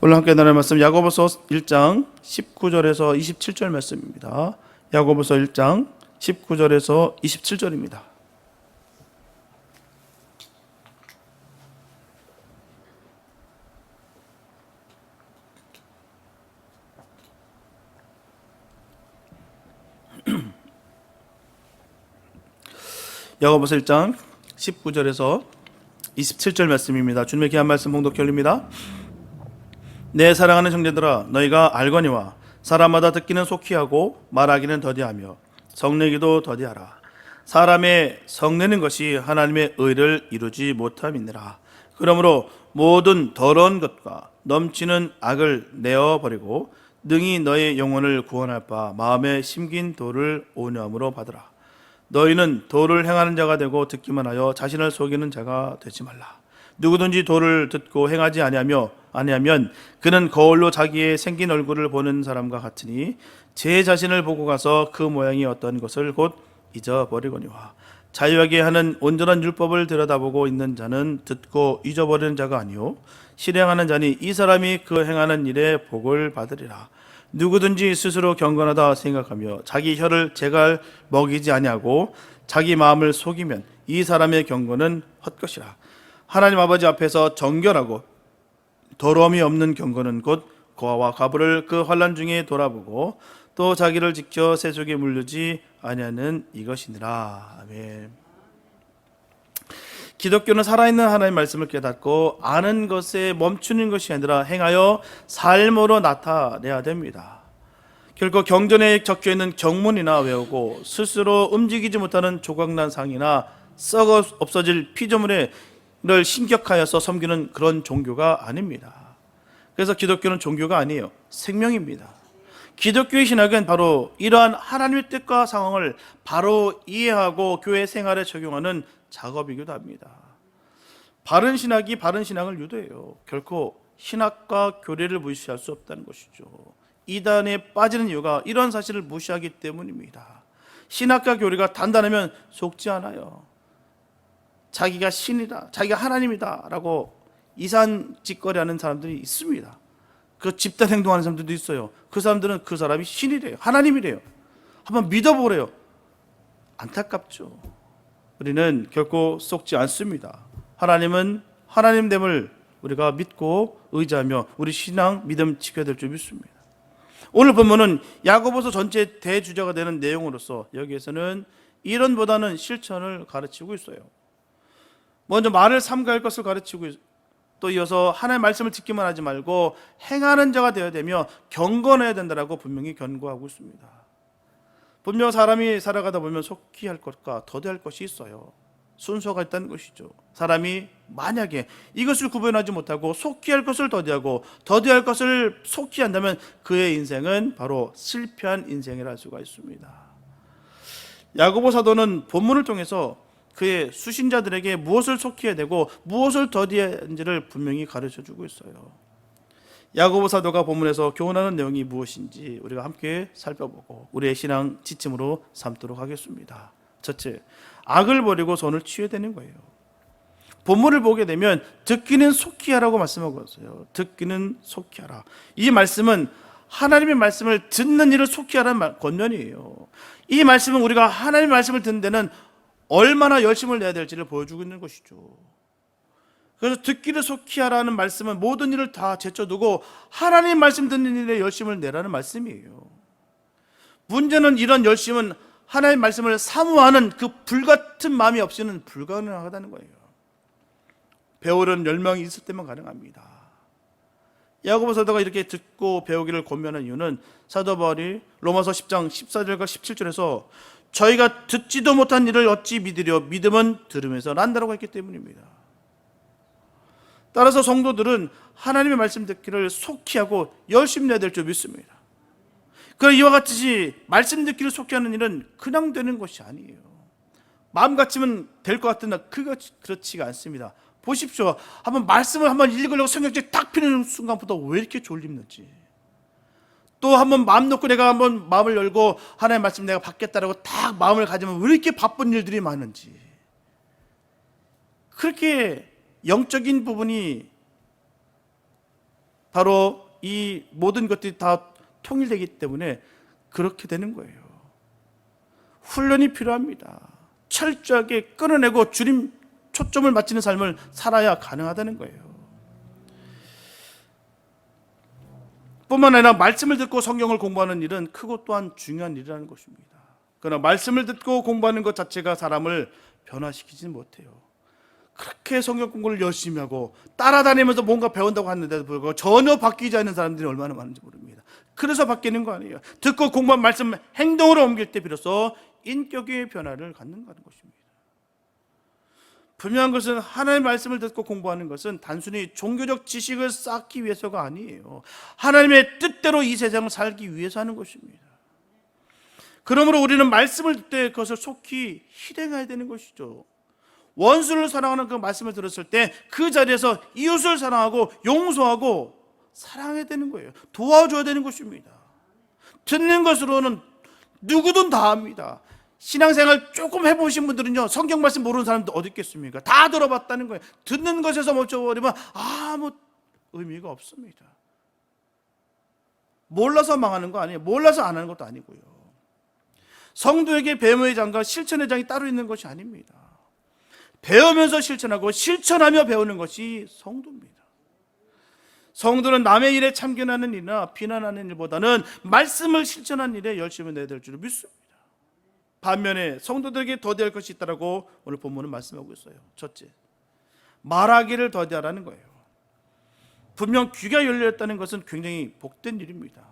오늘 함께 나눌 말씀 야고보서 1장 19절에서 27절 말씀입니다. 야고보서 1장 19절에서 27절입니다. 야고보서 1장 19절에서 27절 말씀입니다. 주님의 귀한 말씀 봉독해 올립니다. 내 사랑하는 형제들아, 너희가 알거니와 사람마다 듣기는 속히 하고 말하기는 더디하며 성내기도 더디하라. 사람의 성내는 것이 하나님의 의를 이루지 못함이니라. 그러므로 모든 더러운 것과 넘치는 악을 내어버리고 능히 너의 영혼을 구원할 바 마음에 심긴 도를 온유함으로 받으라. 너희는 도를 행하는 자가 되고 듣기만 하여 자신을 속이는 자가 되지 말라. 누구든지 도를 듣고 행하지 아니하면 그는 거울로 자기의 생긴 얼굴을 보는 사람과 같으니 제 자신을 보고 가서 그 모양이 어떤 것을 곧 잊어버리거니와. 자유하게 하는 온전한 율법을 들여다보고 있는 자는 듣고 잊어버리는 자가 아니요 실행하는 자니 이 사람이 그 행하는 일에 복을 받으리라. 누구든지 스스로 경건하다 생각하며 자기 혀를 제갈 먹이지 아니하고 자기 마음을 속이면 이 사람의 경건은 헛것이라. 하나님 아버지 앞에서 정결하고 더러움이 없는 경건은 곧 고아와 과부를 그 환난 중에 돌아보고 또 자기를 지켜 세속에 물르지 아니하는 이것이니라. 아멘. 기독교는 살아있는 하나님의 말씀을 깨닫고 아는 것에 멈추는 것이 아니라 행하여 삶으로 나타내야 됩니다. 결코 경전에 적혀있는 경문이나 외우고 스스로 움직이지 못하는 조각난 상이나 썩어 없어질 피조물을 신격하여서 섬기는 그런 종교가 아닙니다. 그래서 기독교는 종교가 아니에요. 생명입니다. 기독교의 신학은 바로 이러한 하나님의 뜻과 상황을 바로 이해하고 교회 생활에 적용하는 작업이기도 합니다. 바른 신학이 바른 신앙을 유도해요. 결코 신학과 교리를 무시할 수 없다는 것이죠. 이단에 빠지는 이유가 이런 사실을 무시하기 때문입니다. 신학과 교리가 단단하면 속지 않아요. 자기가 신이다, 자기가 하나님이다 라고 이산짓거리하는 사람들이 있습니다. 그 집단 행동하는 사람들도 있어요. 그 사람들은 그 사람이 신이래요, 하나님이래요. 한번 믿어보래요. 안타깝죠. 우리는 결코 속지 않습니다. 하나님은 하나님됨을 우리가 믿고 의지하며 우리 신앙 믿음 지켜야 될 줄 믿습니다. 오늘 본문은 야고보서 전체 대주제가 되는 내용으로서 여기에서는 이론보다는 실천을 가르치고 있어요. 먼저 말을 삼가할 것을 가르치고 또 이어서 하나님의 말씀을 듣기만 하지 말고 행하는 자가 되어야 되며 경건해야 된다라고 분명히 권고하고 있습니다. 분명 사람이 살아가다 보면 속히 할 것과 더디할 것이 있어요. 순서가 있다는 것이죠. 사람이 만약에 이것을 구분하지 못하고 속히 할 것을 더디하고 더디할 것을 속히 한다면 그의 인생은 바로 실패한 인생이라 할 수가 있습니다. 야고보 사도는 본문을 통해서 그의 수신자들에게 무엇을 속히 해야 되고 무엇을 더디해야 하는지를 분명히 가르쳐주고 있어요. 야고보 사도가 본문에서 교훈하는 내용이 무엇인지 우리가 함께 살펴보고 우리의 신앙 지침으로 삼도록 하겠습니다. 첫째, 악을 버리고 선을 취해야 되는 거예요. 본문을 보게 되면 듣기는 속히 하라고 말씀하고 있어요. 듣기는 속히 하라. 이 말씀은 하나님의 말씀을 듣는 일을 속히 하라는 권면이에요. 이 말씀은 우리가 하나님의 말씀을 듣는 데는 얼마나 열심을 내야 될지를 보여주고 있는 것이죠. 그래서 듣기를 속히 하라는 말씀은 모든 일을 다 제쳐두고 하나님 말씀 듣는 일에 열심을 내라는 말씀이에요. 문제는 이런 열심은 하나님의 말씀을 사모하는 그 불같은 마음이 없이는 불가능하다는 거예요. 배우려는 열망이 있을 때만 가능합니다. 야고보 사도가 이렇게 듣고 배우기를 권면한 이유는 사도 바울이 로마서 10장 14절과 17절에서 저희가 듣지도 못한 일을 어찌 믿으려 믿음은 들으면서 난다라고 했기 때문입니다. 따라서 성도들은 하나님의 말씀 듣기를 속히 하고 열심히 내야 될 줄 믿습니다. 그 이와 같이 말씀 듣기를 속히 하는 일은 그냥 되는 것이 아니에요. 마음 같으면 될 것 같으나 그렇지가 않습니다. 보십시오. 한번 말씀을 한번 읽으려고 성경책 딱 펴는 순간부터 왜 이렇게 졸립는지, 또 한번 마음 놓고 내가 한번 마음을 열고 하나님의 말씀 내가 받겠다라고 딱 마음을 가지면 왜 이렇게 바쁜 일들이 많은지, 그렇게 영적인 부분이 바로 이 모든 것들이 다 통일되기 때문에 그렇게 되는 거예요. 훈련이 필요합니다. 철저하게 끊어내고 주님 초점을 맞추는 삶을 살아야 가능하다는 거예요. 뿐만 아니라 말씀을 듣고 성경을 공부하는 일은 크고 또한 중요한 일이라는 것입니다. 그러나 말씀을 듣고 공부하는 것 자체가 사람을 변화시키지는 못해요. 그렇게 성경 공부를 열심히 하고 따라다니면서 뭔가 배운다고 하는데도 불구하고 전혀 바뀌지 않는 사람들이 얼마나 많은지 모릅니다. 그래서 바뀌는 거 아니에요. 듣고 공부한 말씀 행동으로 옮길 때 비로소 인격의 변화를 갖는 것입니다. 분명한 것은 하나님의 말씀을 듣고 공부하는 것은 단순히 종교적 지식을 쌓기 위해서가 아니에요. 하나님의 뜻대로 이 세상을 살기 위해서 하는 것입니다. 그러므로 우리는 말씀을 듣을 때 그것을 속히 실행해야 되는 것이죠. 원수를 사랑하는 그 말씀을 들었을 때 그 자리에서 이웃을 사랑하고 용서하고 사랑해야 되는 거예요. 도와줘야 되는 것입니다. 듣는 것으로는 누구든 다 합니다. 신앙생활 조금 해보신 분들은요, 성경 말씀 모르는 사람도 어디 있겠습니까? 다 들어봤다는 거예요. 듣는 것에서 멈춰버리면 아무 의미가 없습니다. 몰라서 망하는 거 아니에요. 몰라서 안 하는 것도 아니고요. 성도에게 배움의 장과 실천의 장이 따로 있는 것이 아닙니다. 배우면서 실천하고 실천하며 배우는 것이 성도입니다. 성도는 남의 일에 참견하는 일이나 비난하는 일보다는 말씀을 실천하는 일에 열심히 내야 될 줄 믿습니다. 반면에 성도들에게 더디할 것이 있다고 오늘 본문은 말씀하고 있어요. 첫째, 말하기를 더디하라는 거예요. 분명 귀가 열려있다는 것은 굉장히 복된 일입니다.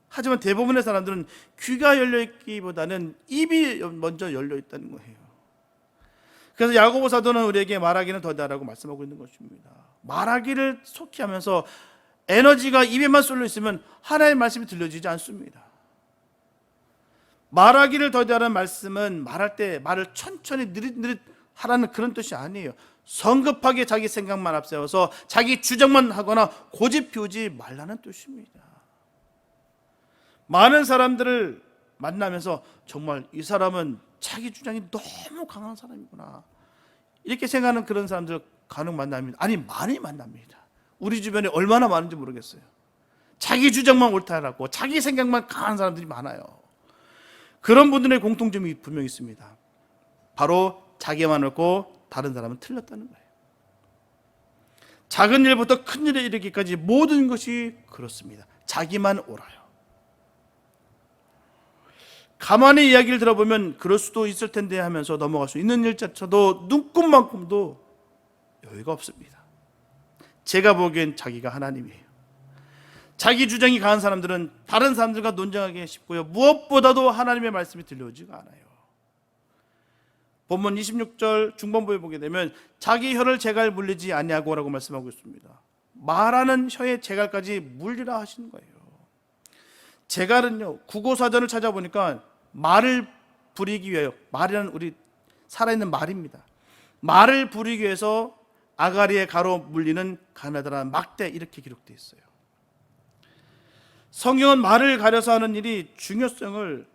하지만 대부분의 사람들은 귀가 열려있기보다는 입이 먼저 열려있다는 거예요. 그래서 야고보 사도는 우리에게 말하기는 더디하라고 말씀하고 있는 것입니다. 말하기를 속히 하면서 에너지가 입에만 쏠려 있으면 하나님의 말씀이 들려지지 않습니다. 말하기를 더디하라는 말씀은 말할 때 말을 천천히 느릿느릿 하라는 그런 뜻이 아니에요. 성급하게 자기 생각만 앞세워서 자기 주장만 하거나 고집 피우지 말라는 뜻입니다. 많은 사람들을 만나면서 정말 이 사람은 자기 주장이 너무 강한 사람이구나 이렇게 생각하는 그런 사람들 간혹 만납니다. 아니, 많이 만납니다. 우리 주변에 얼마나 많은지 모르겠어요. 자기 주장만 옳다라고 자기 생각만 강한 사람들이 많아요. 그런 분들의 공통점이 분명히 있습니다. 바로 자기만 옳고 다른 사람은 틀렸다는 거예요. 작은 일부터 큰 일에 이르기까지 모든 것이 그렇습니다. 자기만 옳아요. 가만히 이야기를 들어보면 그럴 수도 있을 텐데 하면서 넘어갈 수 있는 일자쳐도 눈꼽만큼도 여유가 없습니다. 제가 보기엔 자기가 하나님이에요. 자기 주장이 강한 사람들은 다른 사람들과 논쟁하기 쉽고요, 무엇보다도 하나님의 말씀이 들려오지가 않아요. 본문 26절 중반부에 보게 되면 자기 혀를 재갈 물리지 아니하고 라고 말씀하고 있습니다. 말하는 혀에 재갈까지 물리라 하시는 거예요. 재갈은요, 국어사전을 찾아보니까 말을 부리기 위하여, 말이라는 우리 살아있는 말입니다. 말을 부리기 위해서 아가리에 가로 물리는 가나다란 막대 이렇게 기록되어 있어요. 성경은 말을 가려서 하는 일이 중요성을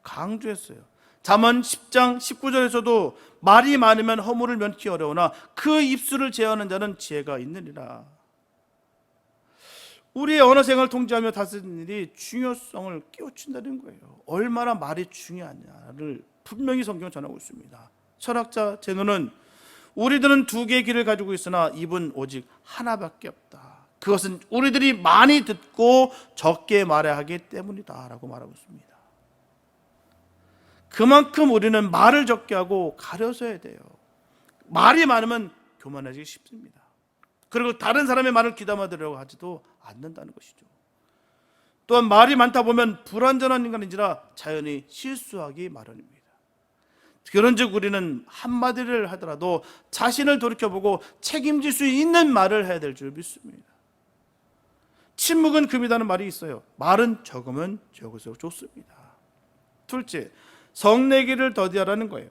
강조했어요. 잠언 10장 19절에서도 말이 많으면 허물을 면키 어려우나 그 입술을 제어하는 자는 지혜가 있느니라. 우리의 언어 생활을 통제하며 다스리는 일이 중요성을 깨우친다는 거예요. 얼마나 말이 중요하냐를 분명히 성경은 전하고 있습니다. 철학자 제노는 우리들은 두 개의 귀를 가지고 있으나 입은 오직 하나밖에 없다. 그것은 우리들이 많이 듣고 적게 말해야 하기 때문이다 라고 말하고 있습니다. 그만큼 우리는 말을 적게 하고 가려서 해야 돼요. 말이 많으면 교만해지기 쉽습니다. 그리고 다른 사람의 말을 귀담아 들으려고 하지도 않는다는 것이죠. 또한 말이 많다 보면 불완전한 인간인지라 자연히 실수하기 마련입니다. 그런즉 우리는 한마디를 하더라도 자신을 돌이켜보고 책임질 수 있는 말을 해야 될 줄 믿습니다. 침묵은 금이라는 말이 있어요. 말은 적으면 적을수록 좋습니다. 둘째, 성내기를 더디하라는 거예요.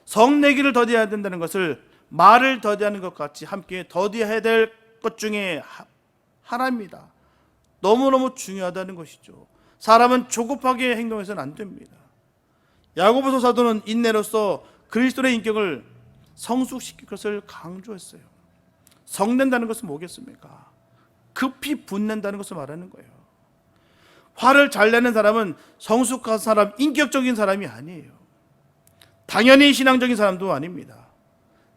성내기를 더디해야 된다는 것을 말을 더디하는 것 같이 함께 더디해야 될 것 중에 하나입니다. 너무너무 중요하다는 것이죠. 사람은 조급하게 행동해서는 안 됩니다. 야고보서 사도는 인내로서 그리스도의 인격을 성숙시킬 것을 강조했어요. 성낸다는 것은 뭐겠습니까? 급히 분낸다는 것을 말하는 거예요. 화를 잘 내는 사람은 성숙한 사람, 인격적인 사람이 아니에요. 당연히 신앙적인 사람도 아닙니다.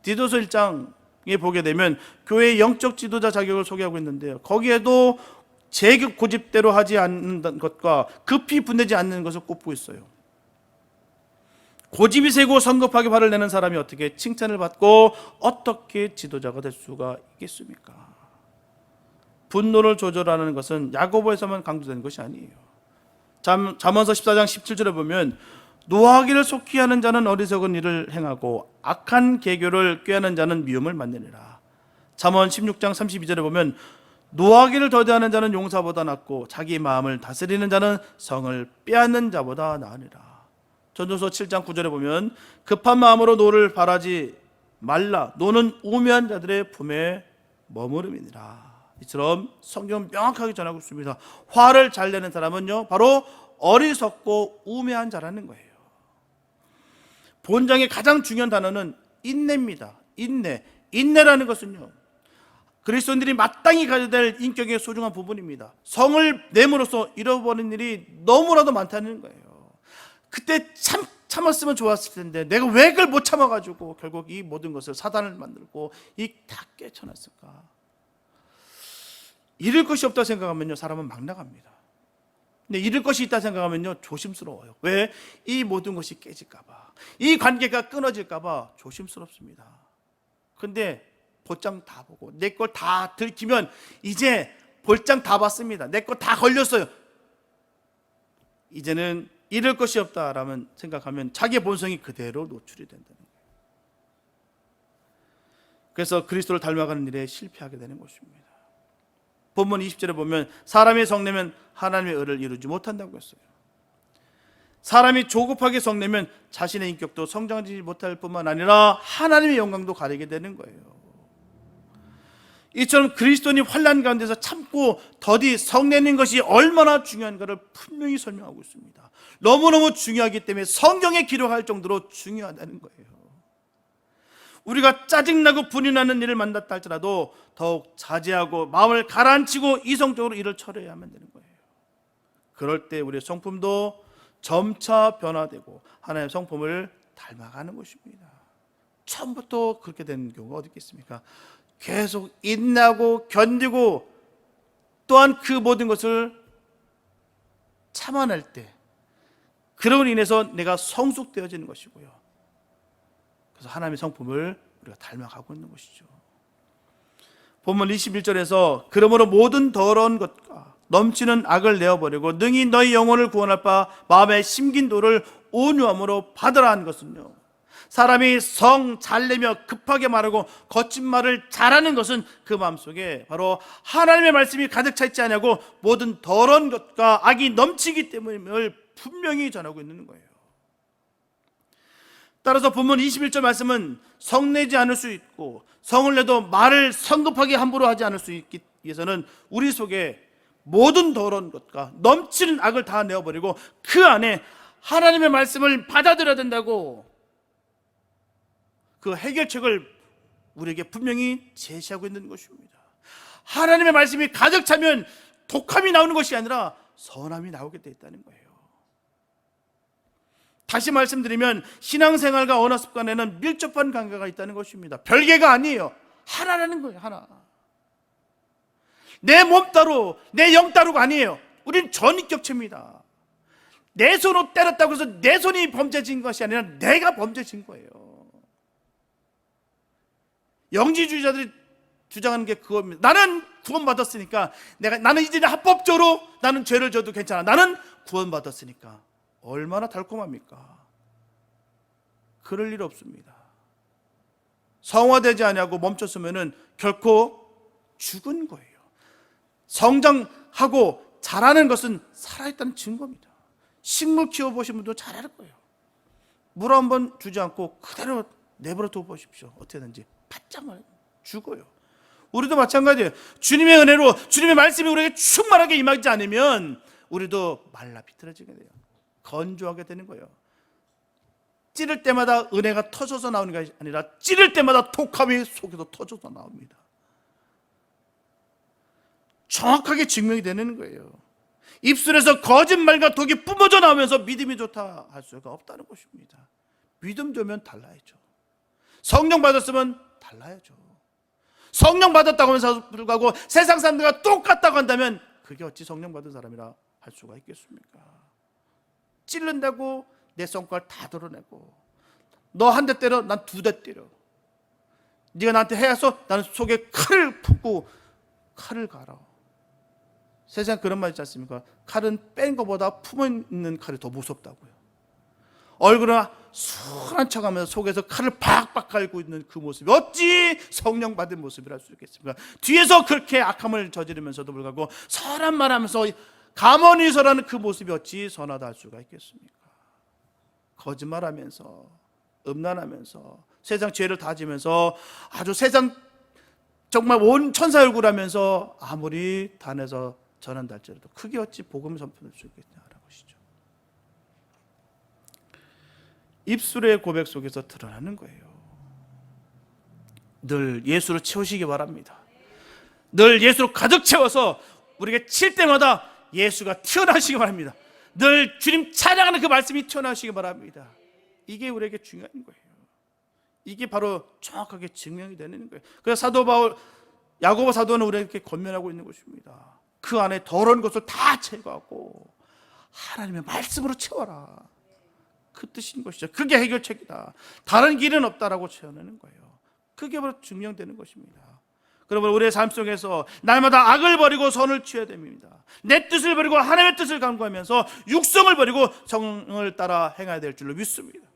디도서 1장에 보게 되면 교회의 영적 지도자 자격을 소개하고 있는데요, 거기에도 제 고집대로 하지 않는 것과 급히 분내지 않는 것을 꼽고 있어요. 고집이 세고 성급하게 화를 내는 사람이 어떻게 칭찬을 받고 어떻게 지도자가 될 수가 있겠습니까? 분노를 조절하는 것은 야고보에서만 강조되는 것이 아니에요. 잠언서 14장 17절에 보면 노하기를 속히 하는 자는 어리석은 일을 행하고 악한 계교를 꾀하는 자는 미움을 만내니라. 잠언 16장 32절에 보면 노하기를 더디하는 자는 용사보다 낫고 자기 마음을 다스리는 자는 성을 빼앗는 자보다 나으니라. 전도서 7장 9절에 보면 급한 마음으로 노를 바라지 말라. 노는 우매한 자들의 품에 머무름이니라. 이처럼 성경은 명확하게 전하고 있습니다. 화를 잘 내는 사람은요, 바로 어리석고 우매한 자라는 거예요. 본장의 가장 중요한 단어는 인내입니다. 인내라는 것은요, 그리스도인들이 마땅히 가져야 될 인격의 소중한 부분입니다. 성을 내므로써 잃어버린 일이 너무나도 많다는 거예요. 그때 참았으면 좋았을 텐데 내가 왜 그걸 못 참아가지고 결국 이 모든 것을 사단을 만들고 다 깨쳐놨을까? 잃을 것이 없다 생각하면요, 사람은 막 나갑니다. 근데 잃을 것이 있다 생각하면요, 조심스러워요. 왜? 이 모든 것이 깨질까봐, 이 관계가 끊어질까봐 조심스럽습니다. 근데 볼장 다 보고 내 걸 다 들키면 이제 볼장 다 봤습니다. 내 거 다 걸렸어요. 이제는 잃을 것이 없다라면 생각하면 자기의 본성이 그대로 노출이 된다는 거예요. 그래서 그리스도를 닮아가는 일에 실패하게 되는 것입니다. 본문 20절에 보면 사람이 성내면 하나님의 의를 이루지 못한다고 했어요. 사람이 조급하게 성내면 자신의 인격도 성장하지 못할 뿐만 아니라 하나님의 영광도 가리게 되는 거예요. 이처럼 그리스도인이 환난 가운데서 참고 더디 성내는 것이 얼마나 중요한가를 분명히 설명하고 있습니다. 너무너무 중요하기 때문에 성경에 기록할 정도로 중요하다는 거예요. 우리가 짜증나고 분이 나는 일을 만났다 할지라도 더욱 자제하고 마음을 가라앉히고 이성적으로 일을 처리해야만 되는 거예요. 그럴 때 우리의 성품도 점차 변화되고 하나님의 성품을 닮아가는 것입니다. 처음부터 그렇게 되는 경우가 어디 있겠습니까? 계속 인내하고 견디고 또한 그 모든 것을 참아낼 때, 그러므로 인해서 내가 성숙되어지는 것이고요. 그래서 하나님의 성품을 우리가 닮아가고 있는 것이죠. 본문 21절에서 그러므로 모든 더러운 것과 넘치는 악을 내어버리고 능히 너희 영혼을 구원할 바 마음에 심긴 도를 온유함으로 받으라 한 것은요, 사람이 성 잘 내며 급하게 말하고 거친 말을 잘하는 것은 그 마음속에 바로 하나님의 말씀이 가득 차 있지 않냐고 모든 더러운 것과 악이 넘치기 때문임을 분명히 전하고 있는 거예요. 따라서 본문 21절 말씀은 성내지 않을 수 있고 성을 내도 말을 성급하게 함부로 하지 않을 수 있기 위해서는 우리 속에 모든 더러운 것과 넘치는 악을 다 내어버리고 그 안에 하나님의 말씀을 받아들여야 된다고, 그 해결책을 우리에게 분명히 제시하고 있는 것입니다. 하나님의 말씀이 가득 차면 독함이 나오는 것이 아니라 선함이 나오게 돼 있다는 거예요. 다시 말씀드리면 신앙생활과 언어 습관에는 밀접한 관계가 있다는 것입니다. 별개가 아니에요. 하나라는 거예요. 하나. 내 몸 따로 내 영 따로가 아니에요. 우린 전인격체입니다. 내 손으로 때렸다고 해서 내 손이 범죄진 것이 아니라 내가 범죄진 거예요. 영지주의자들이 주장하는 게 그겁니다. 나는 구원받았으니까 나는 이제 합법적으로 나는 죄를 져도 괜찮아. 나는 구원받았으니까. 얼마나 달콤합니까? 그럴 일 없습니다. 성화되지 아니하고 멈췄으면 결코 죽은 거예요. 성장하고 자라는 것은 살아있다는 증거입니다. 식물 키워보신 분도 잘 알 거예요. 물 한 번 주지 않고 그대로 내버려 둬 보십시오. 어떻게든지 바짝 죽어요. 우리도 마찬가지예요. 주님의 은혜로 주님의 말씀이 우리에게 충만하게 임하지 않으면 우리도 말라 비틀어지게 돼요. 건조하게 되는 거예요. 찌를 때마다 은혜가 터져서 나오는 것이 아니라 찌를 때마다 독함이 속에서 터져서 나옵니다. 정확하게 증명이 되는 거예요. 입술에서 거짓말과 독이 뿜어져 나오면서 믿음이 좋다 할 수가 없다는 것입니다. 믿음 좋으면 달라야죠. 성령 받았으면 달라야죠. 성령 받았다고 하면서 불구하고 세상 사람들과 똑같다고 한다면 그게 어찌 성령 받은 사람이라 할 수가 있겠습니까? 찌른다고 내 성과를 다 드러내고, 너 한 대 때려, 난 두 대 때려. 네가 나한테 해서 나는 속에 칼을 품고 칼을 갈아. 세상에 그런 말 있지 않습니까? 칼은 뺀 것보다 품어 있는 칼이 더 무섭다고요. 얼굴은 순한 척하면서 속에서 칼을 박박 갈고 있는 그 모습이 어찌 성령 받은 모습이라 할 수 있겠습니까? 뒤에서 그렇게 악함을 저지르면서도 불구하고 선한 말하면서 가만히서라는 그 모습이 어찌 선하다 할 수가 있겠습니까? 거짓말하면서 음란하면서 세상 죄를 다지면서 아주 세상 정말 온 천사 얼굴하면서 아무리 단에서 전한다 할지라도 크게 어찌 복음을 선포할 수 있겠냐라는 것이죠. 입술의 고백 속에서 드러나는 거예요. 늘 예수로 채우시기 바랍니다. 늘 예수로 가득 채워서 우리에게 칠 때마다 예수가 튀어나오시기 바랍니다. 늘 주님 찬양하는 그 말씀이 튀어나오시기 바랍니다. 이게 우리에게 중요한 거예요. 이게 바로 정확하게 증명이 되는 거예요. 그래서 사도 바울, 야고보 사도는 우리에게 권면하고 있는 것입니다. 그 안에 더러운 것을 다 제거하고 하나님의 말씀으로 채워라. 그 뜻인 것이죠. 그게 해결책이다. 다른 길은 없다라고 채워내는 거예요. 그게 바로 증명되는 것입니다. 그러면 우리의 삶 속에서 날마다 악을 버리고 선을 취해야 됩니다. 내 뜻을 버리고 하나님의 뜻을 강구하면서 육성을 버리고 성을 따라 행해야 될 줄로 믿습니다.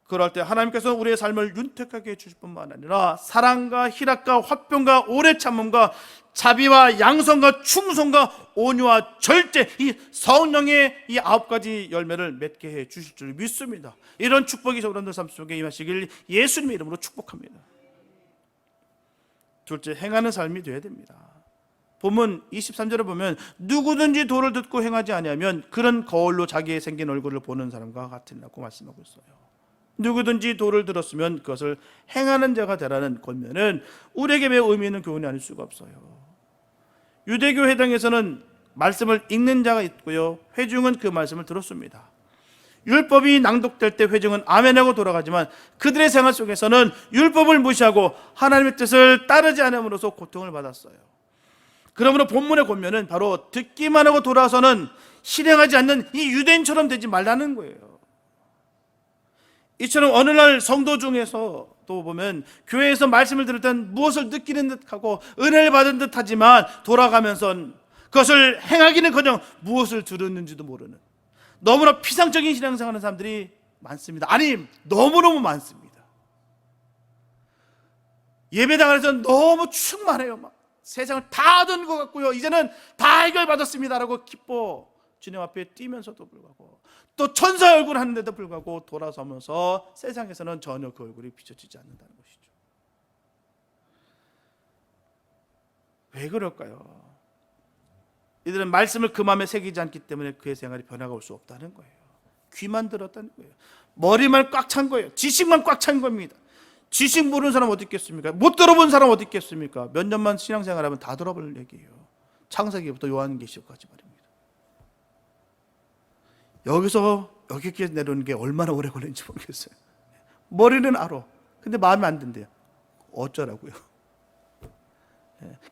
그럴 때 하나님께서 우리의 삶을 윤택하게 해주실 뿐만 아니라 사랑과 희락과 화평과 오래 참음과 자비와 양성과 충성과 온유와 절제, 이 성령의 이 9가지 열매를 맺게 해 주실 줄 믿습니다. 이런 축복이 여러분들 삶 속에 임하시길 예수님의 이름으로 축복합니다. 둘째, 행하는 삶이 되어야 됩니다. 본문 23절에 보면 누구든지 도를 듣고 행하지 아니하면 그런 거울로 자기의 생긴 얼굴을 보는 사람과 같으리라고 말씀하고 있어요. 누구든지 도를 들었으면 그것을 행하는 자가 되라는 권면은 우리에게 매우 의미 있는 교훈이 아닐 수가 없어요. 유대교 회당에서는 말씀을 읽는 자가 있고요, 회중은 그 말씀을 들었습니다. 율법이 낭독될 때 회중은 아멘하고 돌아가지만 그들의 생활 속에서는 율법을 무시하고 하나님의 뜻을 따르지 않음으로써 고통을 받았어요. 그러므로 본문의 권면은 바로 듣기만 하고 돌아서는 실행하지 않는 이 유대인처럼 되지 말라는 거예요. 이처럼 어느 날 성도 중에서 또 보면 교회에서 말씀을 들을 땐 무엇을 느끼는 듯하고 은혜를 받은 듯하지만 돌아가면서 그것을 행하기는커녕 무엇을 들었는지도 모르는 너무나 피상적인 신앙생활하는 사람들이 많습니다. 아니, 너무너무 많습니다. 예배당 안에서 너무 충만해요. 막 세상을 다 얻은 것 같고요, 이제는 다 해결받았습니다라고 기뻐 주님 앞에 뛰면서도 불구하고 또 천사 얼굴 하는데도 불구하고 돌아서면서 세상에서는 전혀 그 얼굴이 비춰지지 않는다는 것이죠. 왜 그럴까요? 이들은 말씀을 그 마음에 새기지 않기 때문에 그의 생활이 변화가 올 수 없다는 거예요. 귀만 들었다는 거예요. 머리만 꽉 찬 거예요. 지식만 꽉 찬 겁니다. 지식 모르는 사람 어디 있겠습니까? 못 들어본 사람 어디 있겠습니까? 몇 년만 신앙생활하면 다 들어볼 얘기예요. 창세기부터 요한계시록까지 말입니다. 여기서 여기까지 내려오는 게 얼마나 오래 걸리는지 모르겠어요. 머리는 알아. 근데 마음이 안 든대요. 어쩌라고요?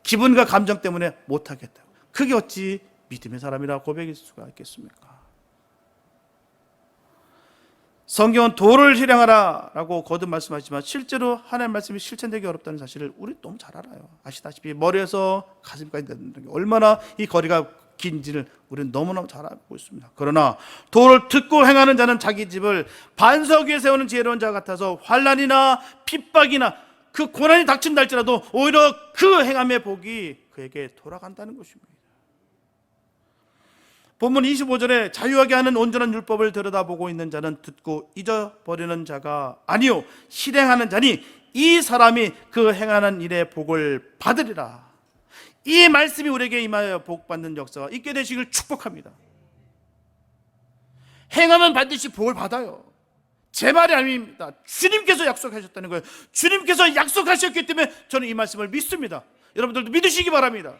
기분과 감정 때문에 못하겠다고. 그게 어찌 믿음의 사람이라 고백일 수가 있겠습니까? 성경은 도를 실행하라 라고 거듭 말씀하지만 실제로 하나님의 말씀이 실천되기 어렵다는 사실을 우리 너무 잘 알아요. 아시다시피 머리에서 가슴까지 되는 게 얼마나 이 거리가 긴지를 우리는 너무너무 잘 알고 있습니다. 그러나 도를 듣고 행하는 자는 자기 집을 반석 위에 세우는 지혜로운 자 같아서 환난이나 핍박이나 그 고난이 닥친다 할지라도 오히려 그 행함의 복이 그에게 돌아간다는 것입니다. 본문 25절에 자유하게 하는 온전한 율법을 들여다보고 있는 자는 듣고 잊어버리는 자가 아니요 실행하는 자니 이 사람이 그 행하는 일의 복을 받으리라. 이 말씀이 우리에게 임하여 복받는 역사가 있게 되시길 축복합니다. 행하면 반드시 복을 받아요. 제 말이 아닙니다. 주님께서 약속하셨다는 거예요. 주님께서 약속하셨기 때문에 저는 이 말씀을 믿습니다. 여러분들도 믿으시기 바랍니다.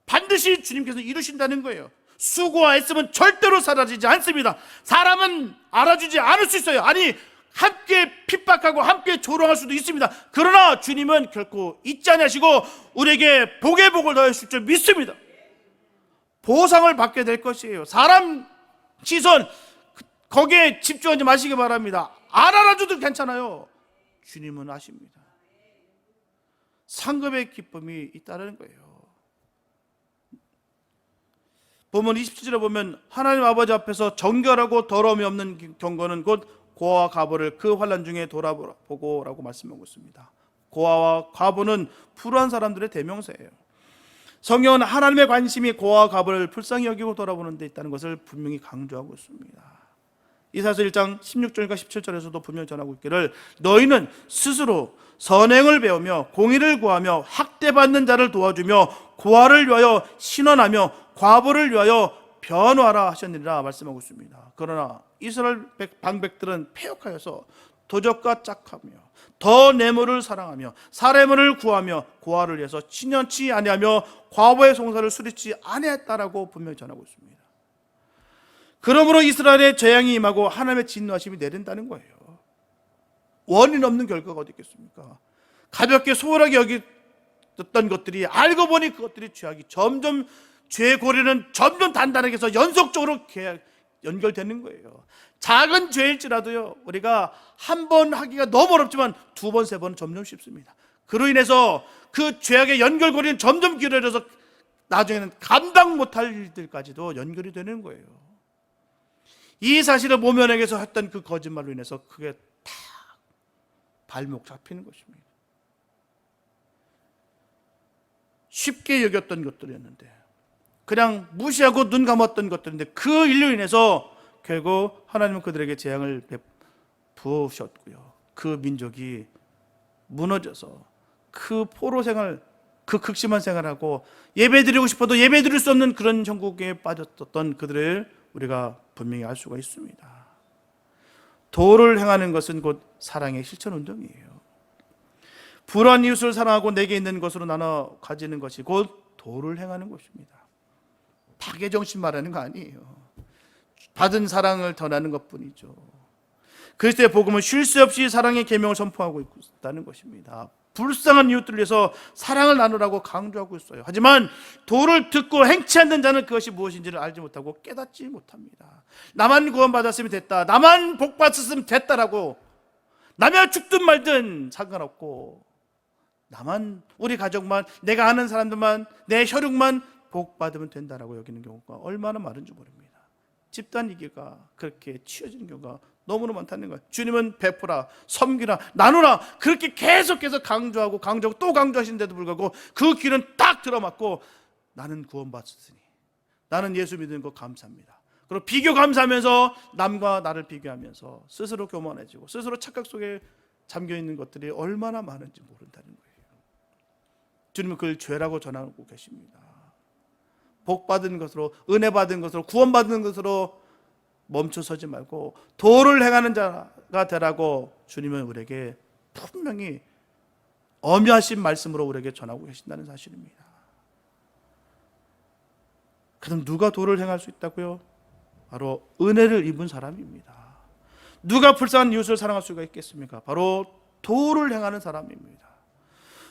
반드시 주님께서 이루신다는 거예요. 수고와 애씀은 절대로 사라지지 않습니다. 사람은 알아주지 않을 수 있어요. 아니, 함께 핍박하고 함께 조롱할 수도 있습니다. 그러나 주님은 결코 잊지 않으시고 우리에게 복의 복을 더하실 줄 믿습니다. 보상을 받게 될 것이에요. 사람 시선 거기에 집중하지 마시기 바랍니다. 안 알아줘도 괜찮아요. 주님은 아십니다. 상급의 기쁨이 있다는 거예요. 본문 27절에 보면 하나님 아버지 앞에서 정결하고 더러움이 없는 경건은 곧 고아와 과부를 그 환난 중에 돌아보고 라고 말씀하고 있습니다. 고아와 과부는 불우한 사람들의 대명사예요. 성경은 하나님의 관심이 고아와 과부를 불쌍히 여기고 돌아보는 데 있다는 것을 분명히 강조하고 있습니다. 이사야서 1장 16절과 17절에서도 분명히 전하고 있기를 너희는 스스로 선행을 배우며 공의를 구하며 학대받는 자를 도와주며 고아를 위하여 신원하며 과부를 위하여 변호하라 하셨느니라 말씀하고 있습니다. 그러나 이스라엘 방백들은 패역하여서 도적과 짝하며 더 뇌물을 사랑하며 사례물을 구하며 고아를 위해서 친연치 아니하며 과부의 송사를 수리치 아니했다라고 분명히 전하고 있습니다. 그러므로 이스라엘의 재앙이 임하고 하나님의 진노하심이 내린다는 거예요. 원인 없는 결과가 어디 있겠습니까? 가볍게 소홀하게 여겼던 것들이 알고 보니 그것들이 죄악이 점점 죄의 고리는 점점 단단하게 해서 연속적으로 연결되는 거예요. 작은 죄일지라도요, 우리가 한 번 하기가 너무 어렵지만 두 번, 세 번은 점점 쉽습니다. 그로 인해서 그 죄악의 연결고리는 점점 길어져서 나중에는 감당 못할 일들까지도 연결이 되는 거예요. 이 사실을 모면에게서 했던 그 거짓말로 인해서 그게 다 발목 잡히는 것입니다. 쉽게 여겼던 것들이었는데, 그냥 무시하고 눈 감았던 것들인데 그 일로 인해서 결국 하나님은 그들에게 재앙을 부으셨고요. 그 민족이 무너져서 그 포로 생활, 그 극심한 생활하고 예배드리고 싶어도 예배드릴 수 없는 그런 형국에 빠졌던 그들을 우리가 분명히 알 수가 있습니다. 도를 행하는 것은 곧 사랑의 실천 운동이에요. 불완 이웃을 사랑하고 내게 있는 것으로 나눠 가지는 것이 곧 도를 행하는 것입니다. 파괴정신 말하는 거 아니에요. 받은 사랑을 전하는 것뿐이죠. 그리스도의 복음은 쉴 새 없이 사랑의 계명을 선포하고 있다는 것입니다. 불쌍한 이웃들을 위해서 사랑을 나누라고 강조하고 있어요. 하지만 도를 듣고 행치 않는 자는 그것이 무엇인지를 알지 못하고 깨닫지 못합니다. 나만 구원받았으면 됐다, 나만 복받았으면 됐다라고, 남이 죽든 말든 상관없고 나만, 우리 가족만, 내가 아는 사람들만, 내 혈육만 복받으면 된다라고 여기는 경우가 얼마나 많은지 모릅니다. 집단 이기가 그렇게 치어지는 경우가 너무나 많다는 거예요. 주님은 베푸라, 섬기라, 나누라 그렇게 계속해서 강조하고 또 강조하시는데도 불구하고 그 길은 딱 들어맞고 나는 구원받았으니, 나는 예수 믿는 거 감사합니다. 그리고 비교 감사하면서 남과 나를 비교하면서 스스로 교만해지고 스스로 착각 속에 잠겨있는 것들이 얼마나 많은지 모른다는 거예요. 주님은 그걸 죄라고 전하고 계십니다. 복받은 것으로, 은혜 받은 것으로, 구원받은 것으로 멈춰서지 말고 도를 행하는 자가 되라고 주님은 우리에게 분명히 엄하신 말씀으로 우리에게 전하고 계신다는 사실입니다. 그럼 누가 도를 행할 수 있다고요? 바로 은혜를 입은 사람입니다. 누가 불쌍한 이웃을 사랑할 수가 있겠습니까? 바로 도를 행하는 사람입니다.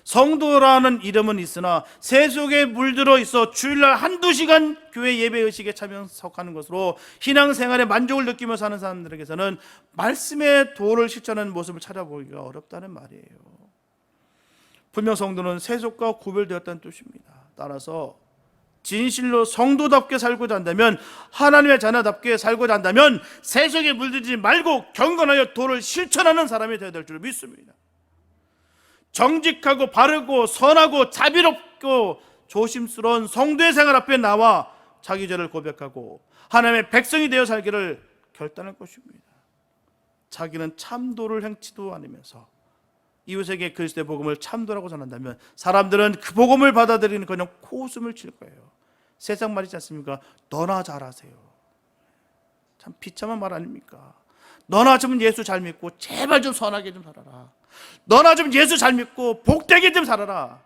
성도라는 이름은 있으나 세속에 물들어 있어 주일날 한두 시간 교회 예배의식에 참석하는 것으로 신앙생활에 만족을 느끼며 사는 사람들에게서는 말씀의 도를 실천하는 모습을 찾아보기가 어렵다는 말이에요. 분명 성도는 세속과 구별되었다는 뜻입니다. 따라서 진실로 성도답게 살고자 한다면, 하나님의 자녀답게 살고자 한다면 세속에 물들지 말고 경건하여 도를 실천하는 사람이 되어야 될 줄 믿습니다. 정직하고 바르고 선하고 자비롭고 조심스러운 성도의 생활 앞에 나와 자기 죄를 고백하고 하나님의 백성이 되어 살기를 결단할 것입니다. 자기는 참도를 행치도 않으면서 이웃에게 그리스도의 복음을 참도라고 전한다면 사람들은 그 복음을 받아들이는 그냥 코웃음을 칠 거예요. 세상 말이지 않습니까? 너나 잘하세요. 참 비참한 말 아닙니까? 너나 좀 예수 잘 믿고 제발 좀 선하게 좀 살아라. 너나 좀 예수 잘 믿고 복되게 좀 살아라.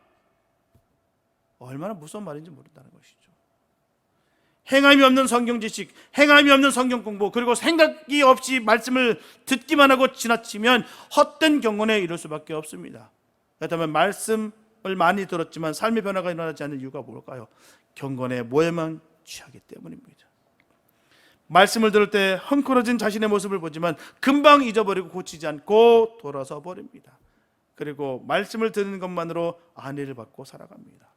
얼마나 무서운 말인지 모른다는 것이죠. 행함이 없는 성경 지식, 행함이 없는 성경 공부, 그리고 생각이 없이 말씀을 듣기만 하고 지나치면 헛된 경건에 이를 수밖에 없습니다. 그렇다면 말씀을 많이 들었지만 삶의 변화가 일어나지 않는 이유가 뭘까요? 경건의 모양만 취하기 때문입니다. 말씀을 들을 때 헝클어진 자신의 모습을 보지만 금방 잊어버리고 고치지 않고 돌아서 버립니다. 그리고 말씀을 듣는 것만으로 안위를 받고 살아갑니다.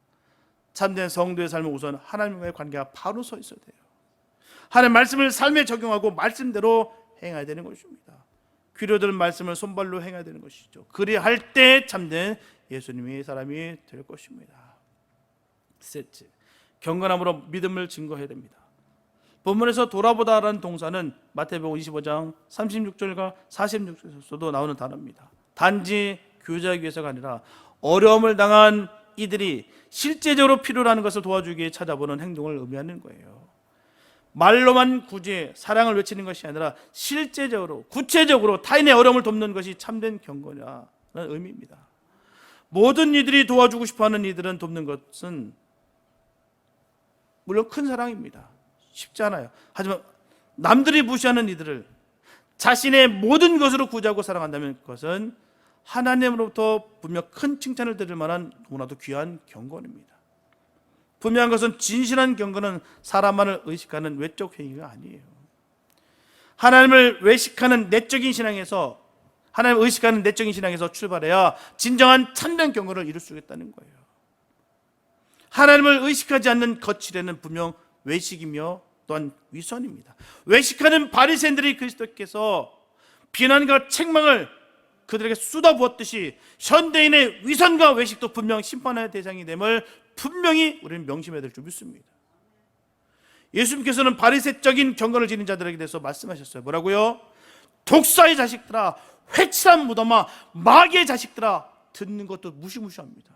참된 성도의 삶은 우선 하나님과의 관계가 바로 서 있어야 돼요. 하나님 말씀을 삶에 적용하고 말씀대로 행해야 되는 것입니다. 귀로 들은 말씀을 손발로 행해야 되는 것이죠. 그리할 때 참된 예수님의 사람이 될 것입니다. 셋째, 경건함으로 믿음을 증거해야 됩니다. 본문에서 돌아보다라는 동사는 마태복음 25장 36절과 46절에서도 나오는 단어입니다. 단지 교제하기 위해서가 아니라 어려움을 당한 이들이 실제적으로 필요로 하는 것을 도와주기 위해 찾아보는 행동을 의미하는 거예요. 말로만 굳이 사랑을 외치는 것이 아니라 실제적으로 구체적으로 타인의 어려움을 돕는 것이 참된 경건이라는 의미입니다. 모든 이들이 도와주고 싶어하는 이들은 돕는 것은 물론 큰 사랑입니다. 쉽지 않아요. 하지만 남들이 무시하는 이들을 자신의 모든 것으로 구제하고 사랑한다면 그것은 하나님으로부터 분명 큰 칭찬을 드릴 만한 너무나도 귀한 경건입니다. 분명한 것은 진실한 경건은 사람만을 의식하는 외적 행위가 아니에요. 하나님을 외식하는 내적인 신앙에서, 하나님을 의식하는 내적인 신앙에서 출발해야 진정한 참된 경건을 이룰 수 있다는 거예요. 하나님을 의식하지 않는 거칠에는 분명 외식이며 또한 위선입니다. 외식하는 바리새인들이 그리스도께서 비난과 책망을 그들에게 쏟아부었듯이 현대인의 위선과 외식도 분명 심판의 대상이 됨을 분명히 우리는 명심해야 될 줄 믿습니다. 예수님께서는 바리새적인 경건을 지닌 자들에게 대해서 말씀하셨어요. 뭐라고요? 독사의 자식들아, 회칠한 무덤아, 마귀의 자식들아, 듣는 것도 무시무시합니다.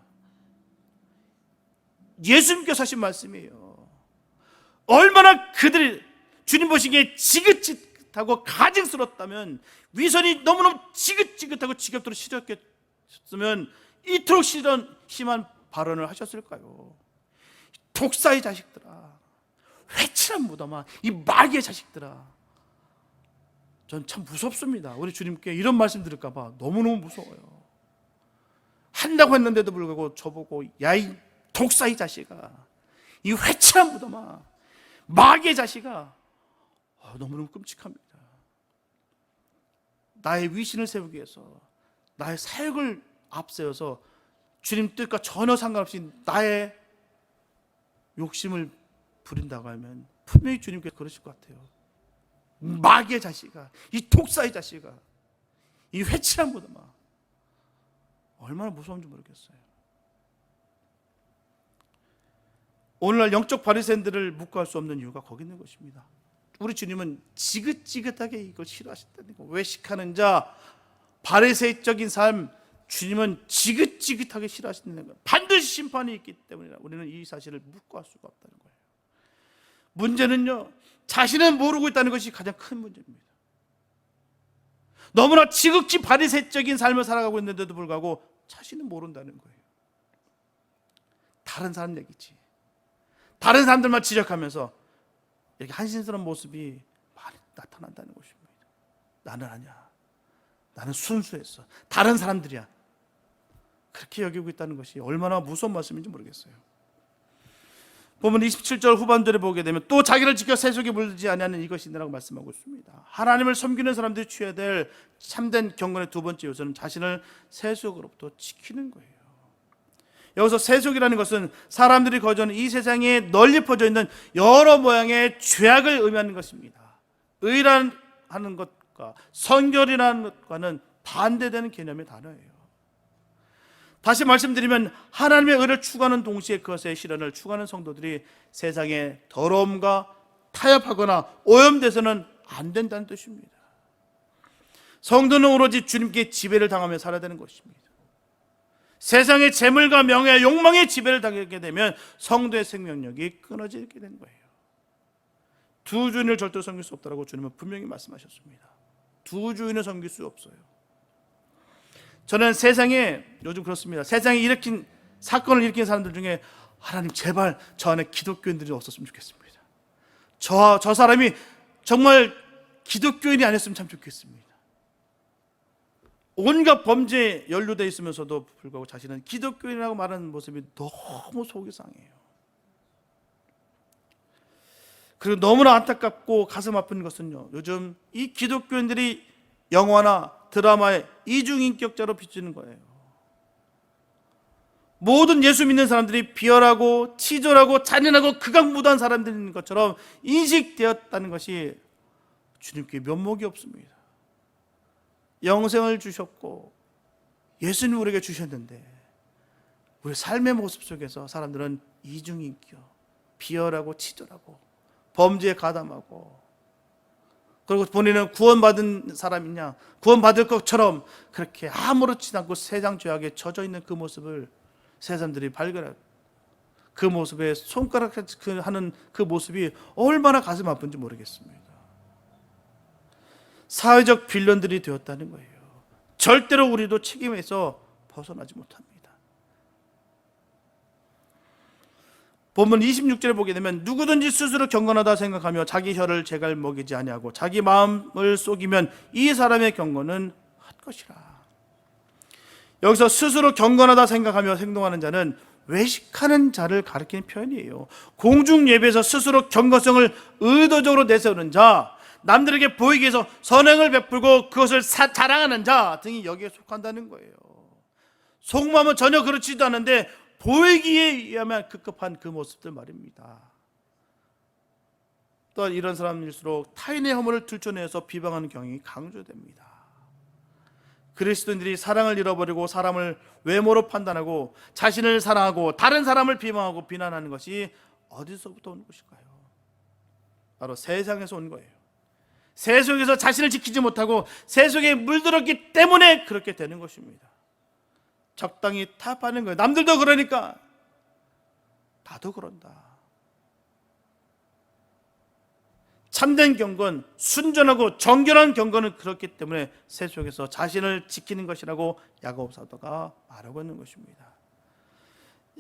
예수님께서 하신 말씀이에요. 얼마나 그들이 주님 보시기에 지긋지긋하고 가증스럽다면, 위선이 너무너무 지긋지긋하고 지겹도록 싫었겠으면 이토록 심한 발언을 하셨을까요? 독사의 자식들아, 회칠한 무덤아, 이 마귀의 자식들아. 전 참 무섭습니다. 우리 주님께 이런 말씀 들을까 봐 너무너무 무서워요. 한다고 했는데도 불구하고 저보고 야, 이 독사의 자식아, 이 회칠한 무덤아, 마귀의 자식아, 너무너무 끔찍합니다. 나의 위신을 세우기 위해서, 나의 사역을 앞세워서 주님 뜻과 전혀 상관없이 나의 욕심을 부린다고 하면 분명히 주님께서 그러실 것 같아요. 마귀의 자식아, 이 독사의 자식아, 이 회칠한 무덤아, 얼마나 무서운지 모르겠어요. 오늘날 영적 바리새인들을 묵과할 수 없는 이유가 거기 있는 것입니다. 우리 주님은 지긋지긋하게 이걸 싫어하신다는 거. 외식하는 자, 바리새적인 삶, 주님은 지긋지긋하게 싫어하신다는 거. 반드시 심판이 있기 때문에 우리는 이 사실을 묵과할 수가 없다는 거예요. 문제는요, 자신은 모르고 있다는 것이 가장 큰 문제입니다. 너무나 지극히 바리새적인 삶을 살아가고 있는데도 불구하고 자신은 모른다는 거예요. 다른 사람 얘기지. 다른 사람들만 지적하면서 이렇게 한심스러운 모습이 많이 나타난다는 것입니다. 나는 아니야. 나는 순수했어. 다른 사람들이야. 그렇게 여기고 있다는 것이 얼마나 무서운 말씀인지 모르겠어요. 보면 27절 후반절에 보게 되면 또 자기를 지켜 세속에 물들지 아니하는 이것이니라고 말씀하고 있습니다. 하나님을 섬기는 사람들이 취해야 될 참된 경건의 두 번째 요소는 자신을 세속으로부터 지키는 거예요. 여기서 세속이라는 것은 사람들이 거주하는 이 세상에 널리 퍼져 있는 여러 모양의 죄악을 의미하는 것입니다. 의라는 것과 성결이라는 것과는 반대되는 개념의 단어예요. 다시 말씀드리면 하나님의 의를 추구하는 동시에 그것의 실현을 추구하는 성도들이 세상의 더러움과 타협하거나 오염돼서는 안 된다는 뜻입니다. 성도는 오로지 주님께 지배를 당하며 살아야 되는 것입니다. 세상의 재물과 명예, 욕망의 지배를 당하게 되면 성도의 생명력이 끊어지게 되는 거예요. 두 주인을 절대로 섬길 수 없다고 주님은 분명히 말씀하셨습니다. 두 주인을 섬길 수 없어요. 저는 세상에 요즘 그렇습니다. 세상에 사건을 일으킨 사람들 중에 하나님 제발 저 안에 기독교인들이 없었으면 좋겠습니다. 저 사람이 정말 기독교인이 아니었으면 참 좋겠습니다. 온갖 범죄에 연루되어 있으면서도 불구하고 자신은 기독교인이라고 말하는 모습이 너무 속이 상해요. 그리고 너무나 안타깝고 가슴 아픈 것은요, 요즘 이 기독교인들이 영화나 드라마의 이중인격자로 비추는 거예요. 모든 예수 믿는 사람들이 비열하고 치졸하고 잔인하고 극악무도한 사람들인 것처럼 인식되었다는 것이 주님께 면목이 없습니다. 영생을 주셨고 예수님 우리에게 주셨는데 우리 삶의 모습 속에서 사람들은 이중인격, 비열하고 치졸하고 범죄에 가담하고, 그리고 본인은 구원받은 사람이냐, 구원받을 것처럼 그렇게 아무렇지 않고 세상 죄악에 젖어 있는 그 모습을 세 사람들이 발견하고, 그 모습에 손가락 하는 그 모습이 얼마나 가슴 아픈지 모르겠습니다. 사회적 빌런들이 되었다는 거예요. 절대로 우리도 책임에서 벗어나지 못합니다. 본문 26절에 보게 되면 누구든지 스스로 경건하다 생각하며 자기 혀를 제갈 먹이지 아니하고 자기 마음을 속이면 이 사람의 경건은 헛것이라. 여기서 스스로 경건하다 생각하며 행동하는 자는 외식하는 자를 가리키는 표현이에요. 공중 예배에서 스스로 경건성을 의도적으로 내세우는 자, 남들에게 보이기 위해서 선행을 베풀고 그것을 자랑하는 자 등이 여기에 속한다는 거예요. 속마음은 전혀 그렇지도 않은데 보이기에 의하면 급급한 그 모습들 말입니다. 또한 이런 사람일수록 타인의 허물을 들춰내서 비방하는 경향이 강조됩니다. 그리스도인들이 사랑을 잃어버리고 사람을 외모로 판단하고 자신을 사랑하고 다른 사람을 비방하고 비난하는 것이 어디서부터 온 것일까요? 바로 세상에서 온 거예요. 세속에서 자신을 지키지 못하고 세속에 물들었기 때문에 그렇게 되는 것입니다. 적당히 타협하는 거예요. 남들도 그러니까 나도 그런다. 참된 경건, 순전하고 정결한 경건은 그렇기 때문에 세속에서 자신을 지키는 것이라고 야고보 사도가 말하고 있는 것입니다.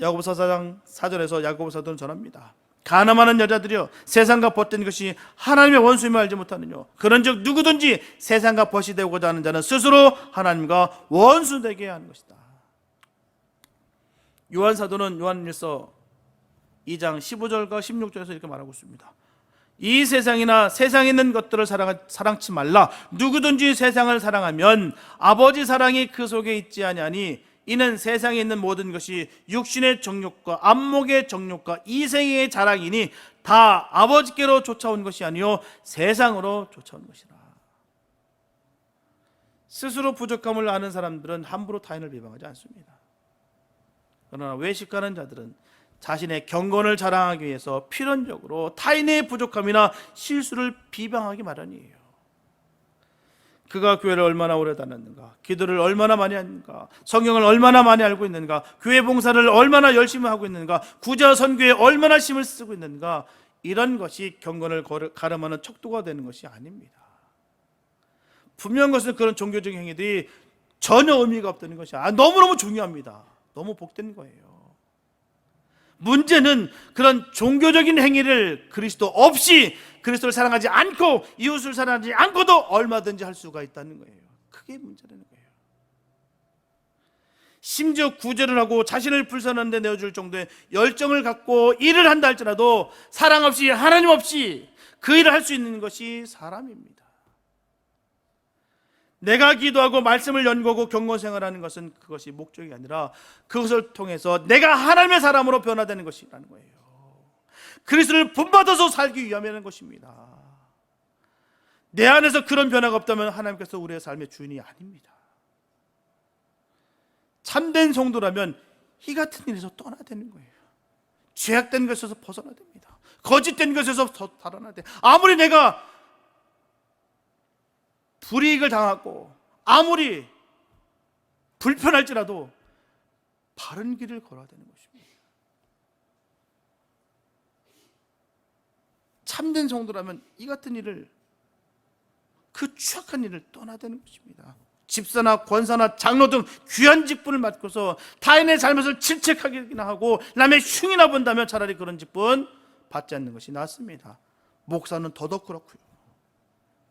야고보서 4장 4절에서 야고보 사도는 전합니다. 가늠하는 여자들이여, 세상과 벗된 것이 하나님의 원수임을 알지 못하느뇨. 그런즉 누구든지 세상과 벗이 되고자 하는 자는 스스로 하나님과 원수되게 하는 것이다. 요한 사도는 요한일서 2장 15절과 16절에서 이렇게 말하고 있습니다. 이 세상이나 세상에 있는 것들을 사랑치 말라. 누구든지 세상을 사랑하면 아버지 사랑이 그 속에 있지 아니하니 이는 세상에 있는 모든 것이 육신의 정욕과 안목의 정욕과 이생의 자랑이니 다 아버지께로 쫓아온 것이 아니요 세상으로 쫓아온 것이라. 스스로 부족함을 아는 사람들은 함부로 타인을 비방하지 않습니다. 그러나 외식하는 자들은 자신의 경건을 자랑하기 위해서 필연적으로 타인의 부족함이나 실수를 비방하기 마련이에요. 그가 교회를 얼마나 오래 다녔는가, 기도를 얼마나 많이 했는가, 성경을 얼마나 많이 알고 있는가, 교회 봉사를 얼마나 열심히 하고 있는가, 구제와 선교에 얼마나 힘을 쓰고 있는가, 이런 것이 경건을 가름하는 척도가 되는 것이 아닙니다. 분명한 것은 그런 종교적인 행위들이 전혀 의미가 없다는 것이 너무너무 중요합니다. 너무 복된 거예요. 문제는 그런 종교적인 행위를 그리스도 없이, 그리스도를 사랑하지 않고 이웃을 사랑하지 않고도 얼마든지 할 수가 있다는 거예요. 그게 문제라는 거예요. 심지어 구제를 하고 자신을 불쌍한 데 내어줄 정도의 열정을 갖고 일을 한다 할지라도 사랑 없이, 하나님 없이 그 일을 할 수 있는 것이 사람입니다. 내가 기도하고 말씀을 연구하고 경건생활하는 것은 그것이 목적이 아니라 그것을 통해서 내가 하나님의 사람으로 변화되는 것이라는 거예요. 그리스도를 본받아서 살기 위함이라는 것입니다. 내 안에서 그런 변화가 없다면 하나님께서 우리의 삶의 주인이 아닙니다. 참된 성도라면 이 같은 일에서 떠나야 되는 거예요. 죄악된 것에서 벗어나야 됩니다. 거짓된 것에서 달아나야 돼요. 아무리 내가 불이익을 당하고 아무리 불편할지라도 바른 길을 걸어야 되는 것입니다. 참된 성도라면 이 같은 일을, 그 추악한 일을 떠나야 되는 것입니다. 집사나 권사나 장로 등 귀한 직분을 맡고서 타인의 잘못을 질책하기나 하고 남의 흉이나 본다면 차라리 그런 직분 받지 않는 것이 낫습니다. 목사는 더더욱 그렇고요.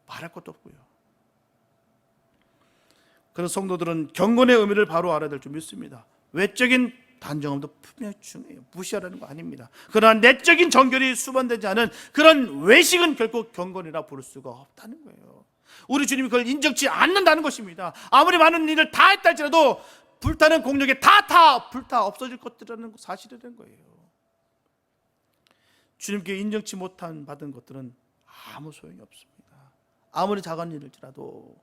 말할 것도 없고요. 그래서 성도들은 경건의 의미를 바로 알아야 될 줄 믿습니다. 외적인 단정함도 분명히 중요해요. 무시하라는 거 아닙니다. 그러나 내적인 정결이 수반되지 않은 그런 외식은 결코 경건이라 부를 수가 없다는 거예요. 우리 주님이 그걸 인정치 않는다는 것입니다. 아무리 많은 일을 다 했다 할지라도 불타는 공력에 불타 없어질 것들이라는 사실이라는 거예요. 주님께 인정치 못한 받은 것들은 아무 소용이 없습니다. 아무리 작은 일일지라도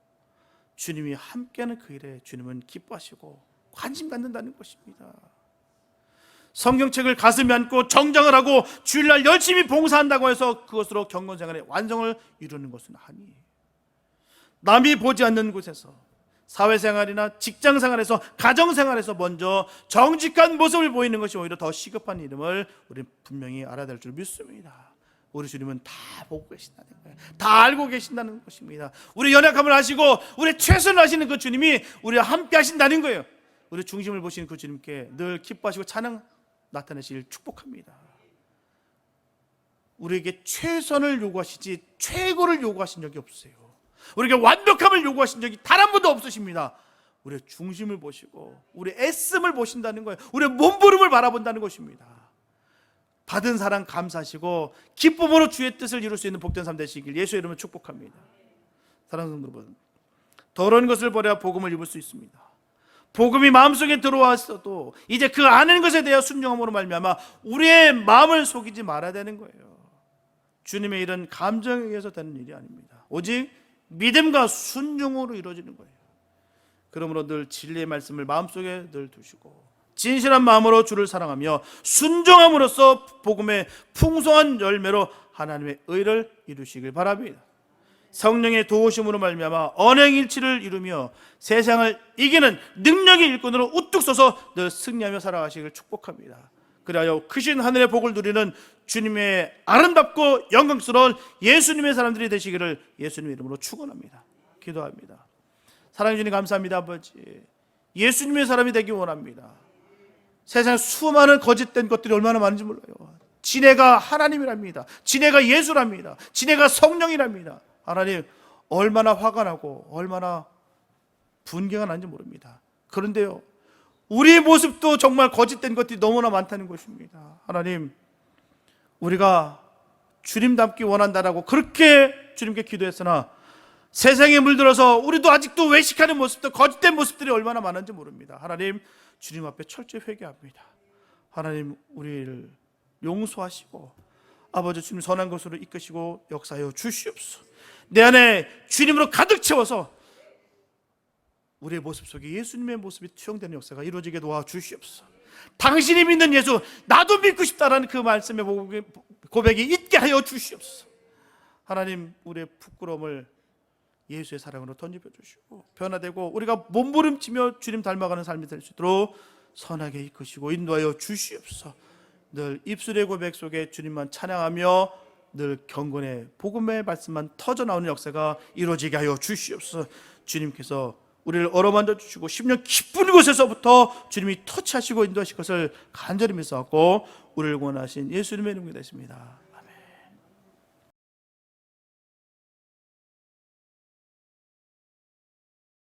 주님이 함께하는 그 일에 주님은 기뻐하시고 관심 갖는다는 것입니다. 성경책을 가슴에 안고 정장을 하고 주일날 열심히 봉사한다고 해서 그것으로 경건생활의 완성을 이루는 것은 아니에요. 남이 보지 않는 곳에서 사회생활이나 직장생활에서 가정생활에서 먼저 정직한 모습을 보이는 것이 오히려 더 시급한 이름을 우리는 분명히 알아야 될 줄 믿습니다. 우리 주님은 다 보고 계신다는 거예요. 다 알고 계신다는 것입니다. 우리 연약함을 아시고 우리 최선을 하시는 그 주님이 우리와 함께 하신다는 거예요. 우리 중심을 보시는 그 주님께 늘 기뻐하시고 찬양 나타내시길 축복합니다. 우리에게 최선을 요구하시지 최고를 요구하신 적이 없어요. 우리에게 완벽함을 요구하신 적이 단 한 번도 없으십니다. 우리의 중심을 보시고 우리의 애씀을 보신다는 거예요. 우리의 몸부림을 바라본다는 것입니다. 받은 사랑 감사하시고 기쁨으로 주의 뜻을 이룰 수 있는 복된 삶 되시길 예수의 이름으로 축복합니다. 사랑하는 성도 여러분, 더러운 것을 버려야 복음을 입을 수 있습니다. 복음이 마음속에 들어왔어도 이제 그 아는 것에 대해 순종함으로 말미암아 우리의 마음을 속이지 말아야 되는 거예요. 주님의 일은 감정에 의해서 되는 일이 아닙니다. 오직 믿음과 순종으로 이루어지는 거예요. 그러므로 늘 진리의 말씀을 마음속에 늘 두시고 진실한 마음으로 주를 사랑하며 순종함으로써 복음의 풍성한 열매로 하나님의 의를 이루시길 바랍니다. 성령의 도우심으로 말미암아 언행일치를 이루며 세상을 이기는 능력의 일꾼으로 우뚝 서서 늘 승리하며 살아가시길 축복합니다. 그리하여 크신 하늘의 복을 누리는 주님의 아름답고 영광스러운 예수님의 사람들이 되시기를 예수님의 이름으로 축원합니다. 기도합니다. 사랑해 주님 감사합니다. 아버지, 예수님의 사람이 되기 원합니다. 세상에 수많은 거짓된 것들이 얼마나 많은지 몰라요. 지네가 하나님이랍니다. 지네가 예수랍니다. 지네가 성령이랍니다. 하나님, 얼마나 화가 나고 얼마나 분개가 나는지 모릅니다. 그런데요, 우리의 모습도 정말 거짓된 것들이 너무나 많다는 것입니다. 하나님, 우리가 주님 닮기 원한다라고 그렇게 주님께 기도했으나 세상에 물들어서 우리도 아직도 외식하는 모습도 거짓된 모습들이 얼마나 많은지 모릅니다. 하나님, 주님 앞에 철저히 회개합니다. 하나님, 우리를 용서하시고 아버지 주님 선한 것으로 이끄시고 역사하여 주시옵소서. 내 안에 주님으로 가득 채워서 우리의 모습 속에 예수님의 모습이 투영되는 역사가 이루어지게 도와주시옵소서. 당신이 믿는 예수, 나도 믿고 싶다라는 그 말씀의 고백이 있게 하여 주시옵소서. 하나님, 우리의 부끄러움을 예수의 사랑으로 던집어 주시고 변화되고 우리가 몸부림치며 주님 닮아가는 삶이 될 수 있도록 선하게 이끄시고 인도하여 주시옵소서. 늘 입술의 고백 속에 주님만 찬양하며 늘 경건의 복음의 말씀만 터져나오는 역사가 이루어지게 하여 주시옵소서. 주님께서 우리를 어루만져 주시고 10년 기쁜 곳에서부터 주님이 터치하시고 인도하실 것을 간절히 믿사옵고 우리를 구원하신 예수님의 이름으로 기도했습니다.